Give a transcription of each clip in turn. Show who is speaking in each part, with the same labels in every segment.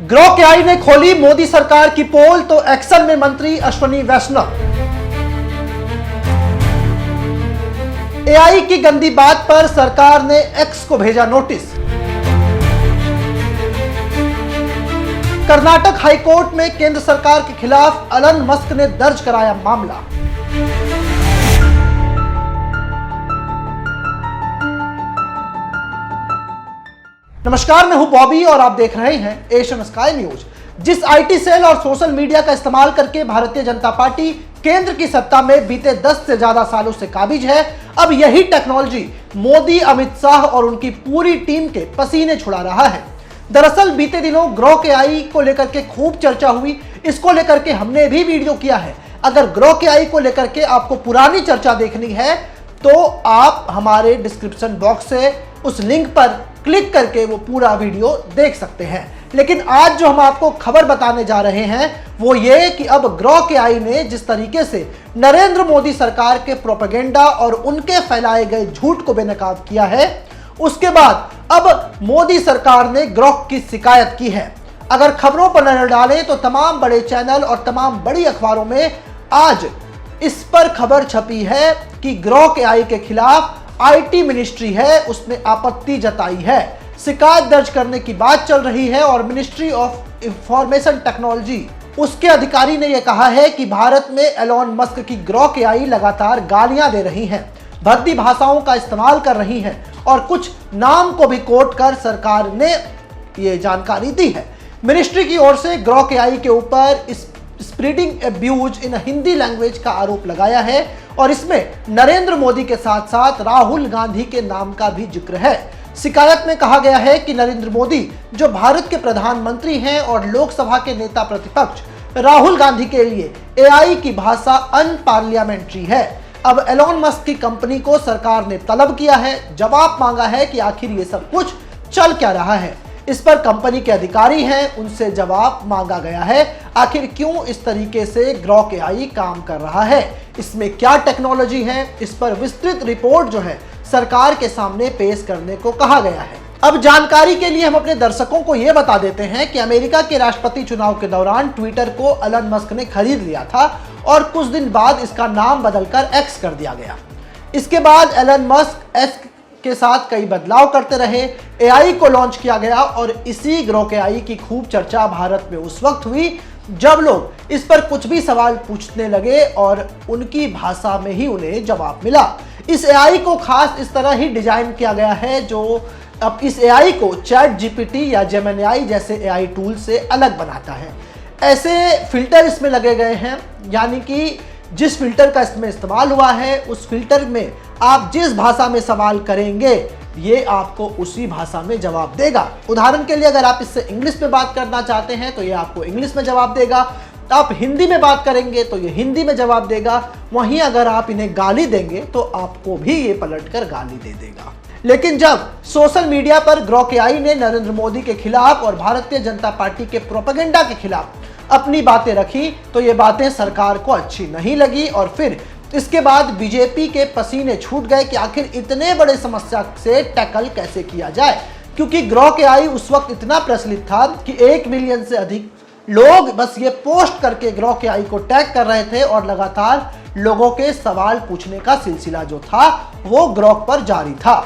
Speaker 1: Grow के आई ने खोली मोदी सरकार की पोल तो एक्शन में मंत्री अश्विनी वैष्णव। एआई की गंदी बात पर सरकार ने एक्स को भेजा नोटिस। कर्नाटक हाईकोर्ट में केंद्र सरकार के खिलाफ एलन मस्क ने दर्ज कराया मामला। नमस्कार, मैं हूं बॉबी और आप देख रहे हैं एशियन स्काई न्यूज। जिस आईटी सेल और सोशल मीडिया का इस्तेमाल करके भारतीय जनता पार्टी केंद्र की सत्ता में बीते 10 से ज्यादा सालों से काबिज है, अब यही टेक्नोलॉजी मोदी, अमित शाह और उनकी पूरी टीम के पसीने छुड़ा रहा है। दरअसल बीते दिनों ग्रो के आई को लेकर के खूब चर्चा हुई। इसको लेकर के हमने भी वीडियो किया है। अगर ग्रो के आई को लेकर के आपको पुरानी चर्चा देखनी है तो आप हमारे डिस्क्रिप्शन बॉक्स से उस लिंक पर क्लिक करके वो पूरा वीडियो देख सकते हैं। लेकिन आज जो हम आपको खबर बताने जा रहे हैं वो ये कि अब ग्रो के आई ने जिस तरीके से नरेंद्र मोदी सरकार के प्रोपेगेंडा और उनके फैलाए गए झूठ को बेनकाब किया है, उसके बाद अब मोदी सरकार ने ग्रो की शिकायत की है। अगर खबरों पर नजर डालें तो तमाम बड़े चैनल और तमाम बड़ी अखबारों में आज इस पर खबर छपी है कि ग्रो के आई के खिलाफ आईटी मिनिस्ट्री है, उसने आपत्ति जताई है, शिकायत दर्ज करने की बात चल रही है और मिनिस्ट्री ऑफ इंफॉर्मेशन टेक्नोलॉजी उसके अधिकारी ने यह कहा है कि भारत में एलन मस्क की ग्रो के आई लगातार गालियां दे रही हैं, भद्दी भाषाओं का इस्तेमाल कर रही हैं और कुछ नाम को भी कोट कर सरकार ने यह जानकारी दी है। मिनिस्ट्री की ओर से ग्रो के आई के ऊपर स्प्रेडिंग अब्यूज इन हिंदी लैंग्वेज का आरोप लगाया है और इसमें नरेंद्र मोदी के साथ साथ राहुल गांधी के नाम का भी जिक्र है। शिकायत में कहा गया है कि नरेंद्र मोदी जो भारत के प्रधानमंत्री हैं और लोकसभा के नेता प्रतिपक्ष राहुल गांधी के लिए एआई की भाषा अनपार्लियामेंट्री है। अब एलन मस्क की कंपनी को सरकार ने तलब किया है, जवाब मांगा है कि आखिर ये सब कुछ चल क्या रहा है। इस पर कंपनी के अधिकारी हैं, उनसे जवाब मांगा गया है। आखिर क्यों इस तरीके से ग्रो के आई काम कर रहा है, इसमें क्या टेक्नोलॉजी है, इस पर विस्तृत रिपोर्ट जो है सरकार के सामने पेश करने को कहा गया है। अब जानकारी के लिए हम अपने दर्शकों को यह बता देते हैं कि अमेरिका के राष्ट्रपति चुनाव के दौरान ट्विटर को एलन मस्क ने खरीद लिया था और कुछ दिन बाद इसका नाम बदलकर एक्स कर दिया गया। इसके बाद एलन मस्क एक्स के साथ कई बदलाव करते रहे, एआई को लॉन्च किया गया और इसी ग्रो के आई की खूब चर्चा भारत में उस वक्त हुई जब लोग इस पर कुछ भी सवाल पूछने लगे और उनकी भाषा में ही उन्हें जवाब मिला। इस एआई को खास इस तरह ही डिजाइन किया गया है जो अब इस एआई को चैट जीपीटी या जेमिनी जैसे एआई टूल से अलग बनाता है। ऐसे फिल्टर इसमें लगे गए हैं, यानी कि जिस फिल्टर का इसमें इस्तेमाल हुआ है उस फिल्टर में आप जिस भाषा में सवाल करेंगे ये आपको उसी भाषा में जवाब देगा। उदाहरण के लिए अगर आप इससे इंग्लिश में बात करना चाहते हैं तो ये आपको इंग्लिश में जवाब देगा, आप हिंदी में बात करेंगे तो ये हिंदी में जवाब देगा, वहीं अगर आप इन्हें गाली देंगे तो आपको भी ये पलटकर गाली दे देगा। लेकिन जब सोशल मीडिया पर ग्रो के आई ने नरेंद्र मोदी के खिलाफ और भारतीय जनता पार्टी के प्रोपेगेंडा के खिलाफ अपनी बातें रखी तो ये बातें सरकार को अच्छी नहीं लगी और फिर इसके बाद बीजेपी के पसीने छूट गए कि आखिर इतने बड़े समस्या से टैकल कैसे किया जाए, क्योंकि ग्रो के आई उस वक्त इतना प्रचलित था कि 1 मिलियन से अधिक लोग बस ये पोस्ट करके ग्रो के आई को टैग कर रहे थे और लगातार लोगों के सवाल पूछने का सिलसिला जो था वो ग्रो पर जारी था।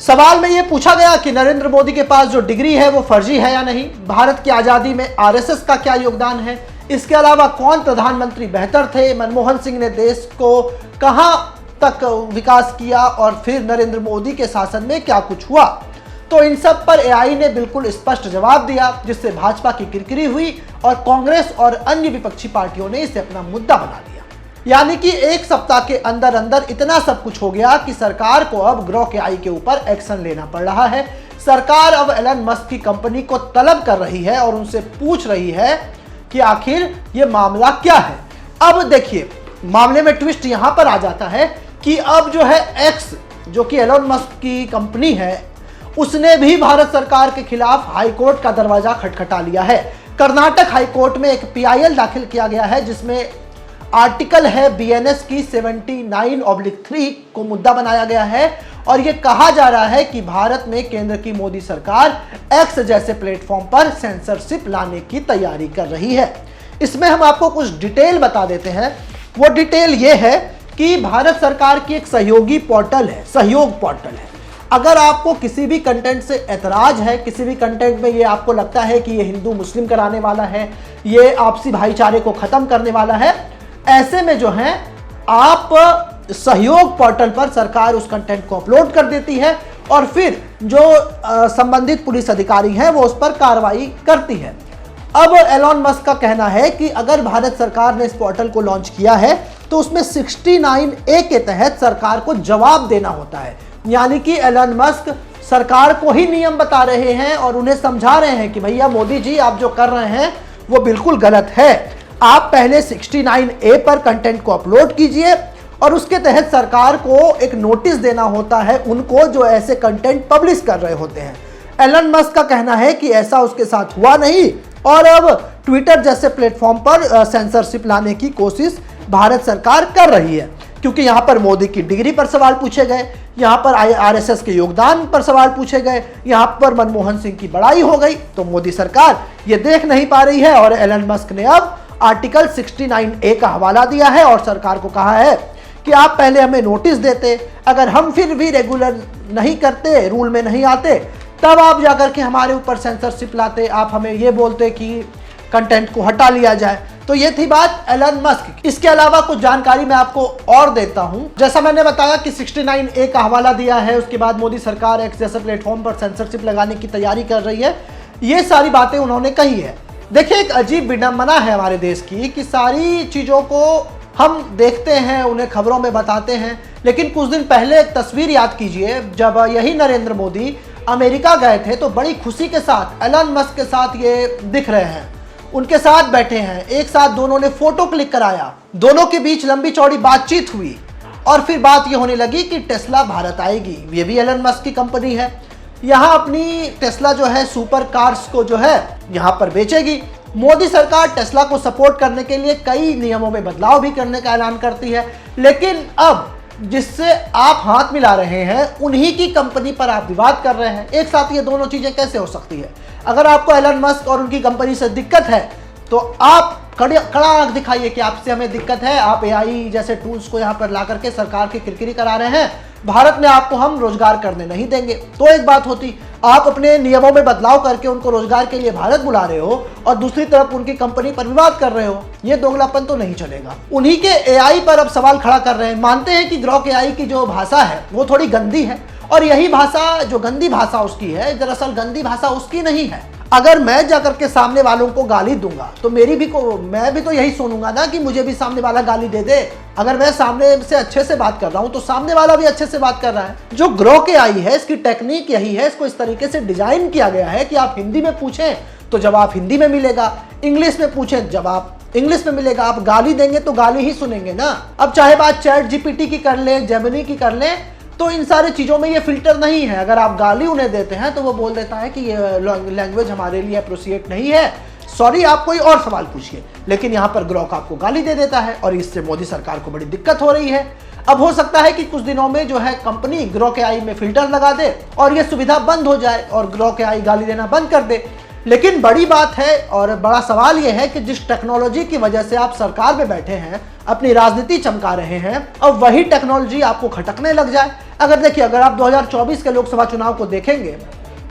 Speaker 1: सवाल में यह पूछा गया कि नरेंद्र मोदी के पास जो डिग्री है वो फर्जी है या नहीं, भारत की आजादी में आरएसएस का क्या योगदान है, इसके अलावा कौन प्रधानमंत्री बेहतर थे, मनमोहन सिंह ने देश को कहां तक विकास किया और फिर नरेंद्र मोदी के शासन में क्या कुछ हुआ। तो इन सब पर एआई ने बिल्कुल स्पष्ट जवाब दिया, जिससे भाजपा की किरकिरी हुई और कांग्रेस और अन्य विपक्षी पार्टियों ने इसे अपना मुद्दा बना लिया। यानी कि एक सप्ताह के अंदर अंदर इतना सब कुछ हो गया कि सरकार को अब ग्रो के आई के ऊपर एक्शन लेना पड़ रहा है। सरकार अब एलन मस्क की कंपनी को तलब कर रही है और उनसे पूछ रही है कि आखिर ये मामला क्या है। अब देखिए, मामले में ट्विस्ट यहां पर आ जाता है कि अब जो है एक्स, जो कि एलन मस्क की कंपनी है, उसने भी भारत सरकार के खिलाफ हाईकोर्ट का दरवाजा खटखटा लिया है। कर्नाटक हाईकोर्ट में एक पीआईएल दाखिल किया गया है जिसमें आर्टिकल है बीएनएस की 79/3 को मुद्दा बनाया गया है और यह कहा जा रहा है कि भारत में केंद्र की मोदी सरकार एक्स जैसे प्लेटफॉर्म पर सेंसरशिप लाने की तैयारी कर रही है। इसमें हम आपको कुछ डिटेल बता देते हैं। वो डिटेल ये है कि भारत सरकार की एक सहयोगी पोर्टल है, सहयोग पोर्टल है। अगर आपको किसी भी कंटेंट से ऐतराज है, किसी भी कंटेंट में ये आपको लगता है कि ये हिंदू मुस्लिम कराने वाला है, ये आपसी भाईचारे को खत्म करने वाला है, ऐसे में जो है आप सहयोग पोर्टल पर सरकार उस कंटेंट को अपलोड कर देती है और फिर जो संबंधित पुलिस अधिकारी हैं वो उस पर कार्रवाई करती है। अब एलॉन मस्क का कहना है कि अगर भारत सरकार ने इस पोर्टल को लॉन्च किया है तो उसमें 69A के तहत सरकार को जवाब देना होता है। यानी कि एलन मस्क सरकार को ही नियम बता रहे हैं और उन्हें समझा रहे हैं कि भैया मोदी जी आप जो कर रहे हैं वो बिल्कुल गलत है। आप पहले 69A पर कंटेंट को अपलोड कीजिए और उसके तहत सरकार को एक नोटिस देना होता है उनको जो ऐसे कंटेंट पब्लिश कर रहे होते हैं। एलन मस्क का कहना है कि ऐसा उसके साथ हुआ नहीं और अब ट्विटर जैसे प्लेटफॉर्म पर सेंसरशिप लाने की कोशिश भारत सरकार कर रही है, क्योंकि यहां पर मोदी की डिग्री पर सवाल पूछे गए, यहां पर आरएसएस के योगदान पर सवाल पूछे गए, यहां पर मनमोहन सिंह की बड़ाई हो गई। तो मोदी सरकार ये देख नहीं पा रही है और एलन मस्क ने अब आर्टिकल 69A का हवाला दिया है और सरकार को कहा है कि आप पहले हमें नोटिस देते, अगर हम फिर भी रेगुलर नहीं करते, रूल में नहीं आते, तब आप जाकर के हमारे ऊपर सेंसरशिप लाते, आप हमें ये बोलते कि कंटेंट को हटा लिया जाए। तो ये थी बात एलन मस्क की। इसके अलावा कुछ जानकारी मैं आपको और देता हूं। जैसा मैंने बताया कि 69A का हवाला दिया है, उसके बाद मोदी सरकार एक्स जैसे प्लेटफॉर्म पर सेंसरशिप लगाने की तैयारी कर रही है, ये सारी बातें उन्होंने कही है। देखिए एक अजीब विडंबना है हमारे देश की कि सारी चीजों को हम देखते हैं, उन्हें खबरों में बताते हैं, लेकिन कुछ दिन पहले एक तस्वीर याद कीजिए, जब यही नरेंद्र मोदी अमेरिका गए थे तो बड़ी खुशी के साथ एलन मस्क के साथ ये दिख रहे हैं, उनके साथ बैठे हैं, एक साथ दोनों ने फोटो क्लिक कराया, दोनों के बीच लंबी चौड़ी बातचीत हुई और फिर बात ये होने लगी कि टेस्ला भारत आएगी। ये भी एलन मस्क की कंपनी है, यहाँ अपनी टेस्ला जो है सुपर कार्स को जो है यहाँ पर बेचेगी। मोदी सरकार टेस्ला को सपोर्ट करने के लिए कई नियमों में बदलाव भी करने का ऐलान करती है, लेकिन अब जिससे आप हाथ मिला रहे हैं उन्हीं की कंपनी पर आप विवाद कर रहे हैं। एक साथ ये दोनों चीजें कैसे हो सकती है? अगर आपको एलन मस्क और उनकी कंपनी से दिक्कत है तो आप कड़ा आंख दिखाइए कि आपसे हमें दिक्कत है, आप एआई जैसे टूल्स को यहाँ पर ला करके सरकार की किरकिरी करा रहे हैं, भारत में आपको हम रोजगार करने नहीं देंगे। तो एक बात होती, आप अपने नियमों में बदलाव करके उनको रोजगार के लिए भारत बुला रहे हो और दूसरी तरफ उनकी कंपनी पर विवाद कर रहे हो, ये दोगलापन तो नहीं चलेगा। उन्हीं के एआई पर अब सवाल खड़ा कर रहे हैं। मानते हैं कि ग्रॉक एआई की जो भाषा है वो थोड़ी गंदी है और यही भाषा जो गंदी भाषा उसकी है, दरअसल गंदी भाषा उसकी नहीं है। अगर मैं जाकर के सामने वालों को गाली दूंगा तो मैं भी तो यही सुनूंगा ना कि मुझे भी सामने वाला गाली दे दे। अगर मैं सामने से अच्छे से बात कर रहा हूं तो सामने वाला भी अच्छे से बात कर रहा है। जो ग्रॉक एआई है इसकी टेक्निक यही है, इसको इस तरीके से डिजाइन किया गया है कि आप हिंदी में पूछें तो जवाब हिंदी में मिलेगा, इंग्लिश में पूछें जवाब इंग्लिश में मिलेगा, आप गाली देंगे तो गाली ही सुनेंगे ना। अब चाहे बात चैट जीपीटी की कर लें, जेमिनी की कर लें, तो इन सारी चीज़ों में ये फिल्टर नहीं है। अगर आप गाली उन्हें देते हैं तो वो बोल देता है कि ये लैंग्वेज हमारे लिए अप्रोप्रिएट नहीं है, सॉरी आप कोई और सवाल पूछिए। लेकिन यहाँ पर ग्रॉक आपको गाली दे देता है और इससे मोदी सरकार को बड़ी दिक्कत हो रही है। अब हो सकता है कि कुछ दिनों में जो है कंपनी ग्रॉक एआई में फिल्टर लगा दे और ये सुविधा बंद हो जाए और ग्रॉक एआई गाली देना बंद कर दे। लेकिन बड़ी बात है और बड़ा सवाल यह है कि जिस टेक्नोलॉजी की वजह से आप सरकार में बैठे हैं, अपनी राजनीति चमका रहे हैं, अब वही टेक्नोलॉजी आपको खटकने लग जाए। अगर देखिए, अगर आप 2024 के लोकसभा चुनाव को देखेंगे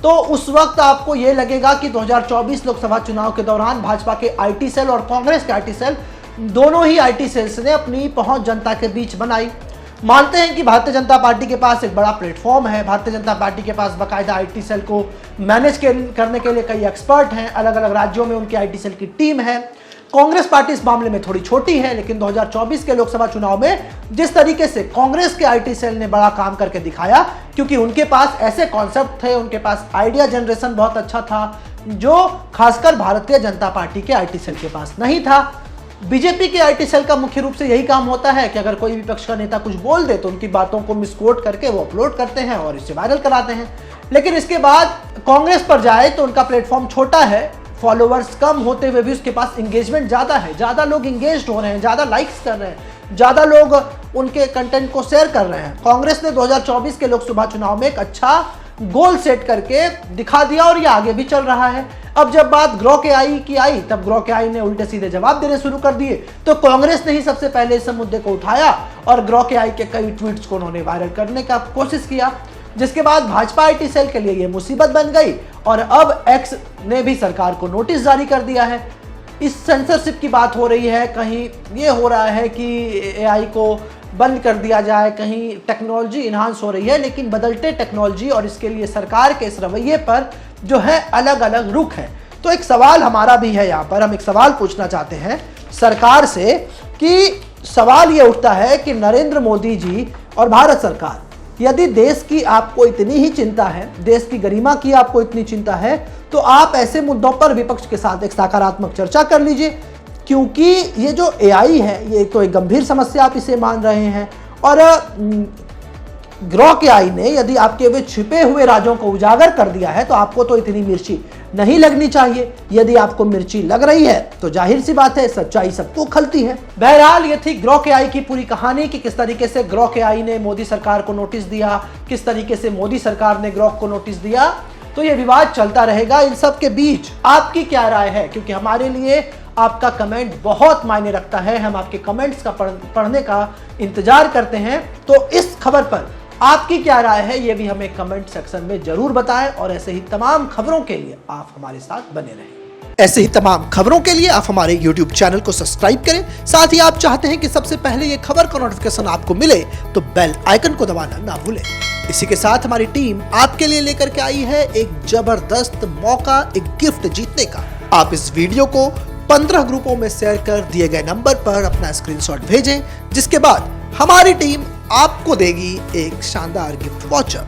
Speaker 1: तो उस वक्त आपको यह लगेगा कि 2024 लोकसभा चुनाव के दौरान भाजपा के आईटी सेल और कांग्रेस के आईटी सेल, दोनों ही आईटी सेल्स ने अपनी पहुंच जनता के बीच बनाई। मानते हैं कि भारतीय जनता पार्टी के पास एक बड़ा प्लेटफॉर्म है, भारतीय जनता पार्टी के पास बाकायदा आईटी सेल को मैनेज करने के लिए कई एक्सपर्ट हैं, अलग अलग राज्यों में उनकी आईटी सेल की टीम है। कांग्रेस पार्टी इस मामले में थोड़ी छोटी है, लेकिन 2024 के लोकसभा चुनाव में जिस तरीके से कांग्रेस के आईटी सेल ने बड़ा काम करके दिखाया, क्योंकि उनके पास ऐसे कॉन्सेप्ट थे, उनके पास आइडिया जनरेशन बहुत अच्छा था, जो खासकर भारतीय जनता पार्टी के आईटी सेल के पास नहीं था। बीजेपी के आईटी सेल का मुख्य रूप से यही काम होता है कि अगर कोई विपक्ष का नेता कुछ बोल दे तो उनकी बातों को मिसकोट करके वो अपलोड करते हैं और इसे वायरल कराते हैं। लेकिन इसके बाद कांग्रेस पर जाए तो उनका प्लेटफॉर्म छोटा है, फॉलोअर्स कम होते हुए भी उसके पास एंगेजमेंट ज़्यादा है, ज़्यादा लोग एंगेज्ड हो रहे हैं, ज़्यादा लाइक्स कर रहे हैं, ज़्यादा लोग उनके कंटेंट को शेयर कर रहे हैं। कांग्रेस ने 2024 के लोकसभा चुनाव में एक अच्छा गोल सेट करके दिखा दिया और ये आगे भी चल रहा है। अब जब बात ग्रो के आई की आई, तब ग्रो के आई ने उल्टे सीधे जवाब देने शुरू कर दिए। तो कांग्रेस ने ही सबसे पहले इस मुद्दे को उठाया और ग्रो के आई के कई ट्वीट्स को उन्होंने वायरल करने का कोशिश किया, जिसके बाद भाजपा आईटी सेल के लिए ये मुसीबत बन गई और अब एक्स ने भी सरकार को नोटिस जारी कर दिया है। इस सेंसरशिप की बात हो रही है, कहीं ये हो रहा है कि एआई को बंद कर दिया जाए, कहीं टेक्नोलॉजी इन्हांस हो रही है, लेकिन बदलते टेक्नोलॉजी और इसके लिए सरकार के इस रवैये पर जो है अलग अलग रुख है। तो एक सवाल हमारा भी है, यहाँ पर हम एक सवाल पूछना चाहते हैं सरकार से कि सवाल ये उठता है कि नरेंद्र मोदी जी और भारत सरकार, यदि देश की आपको इतनी ही चिंता है, देश की गरिमा की आपको इतनी चिंता है, तो आप ऐसे मुद्दों पर विपक्ष के साथ एक सकारात्मक चर्चा कर लीजिए, क्योंकि ये जो एआई है ये तो एक गंभीर समस्या आप इसे मान रहे हैं। और ग्रो के आई ने यदि आपके वे छिपे हुए राजों को उजागर कर दिया है तो आपको तो इतनी मिर्ची नहीं लगनी चाहिए। यदि आपको मिर्ची लग रही है तो जाहिर सी बात है सच्चाई सबको खलती है। बहरहाल ये थी ग्रो के आई की पूरी कहानी कि किस तरीके से ग्रो के आई ने मोदी सरकार को नोटिस दिया, किस तरीके से मोदी सरकार ने ग्रो को नोटिस दिया। तो ये विवाद चलता रहेगा। इन सब के बीच आपकी क्या राय है, क्योंकि हमारे लिए आपका कमेंट बहुत मायने रखता है। हम आपके कमेंट्स का पढ़ने का इंतजार करते हैं। तो इस खबर पर आपकी क्या राय है ये भी हमें कमेंट सेक्शन में जरूर बताएं और ऐसे ही तमाम खबरों के लिए आप हमारे साथ बने रहें। ऐसे ही तमाम खबरों के लिए आप हमारे YouTube चैनल को सब्सक्राइब करें। साथ ही आप चाहते हैं कि सबसे पहले ये खबर का नोटिफिकेशन आपको मिले तो बेल आइकन को दबाना ना भूलें। इसी के साथ हमारी टीम आपके लिए लेकर के आई है एक जबरदस्त मौका, एक गिफ्ट जीतने का। आप इस वीडियो को 15 ग्रुपों में शेयर कर दिए गए नंबर पर अपना स्क्रीनशॉट भेजें, जिसके बाद हमारी टीम आपको देगी एक शानदार गिफ्ट वाउचर।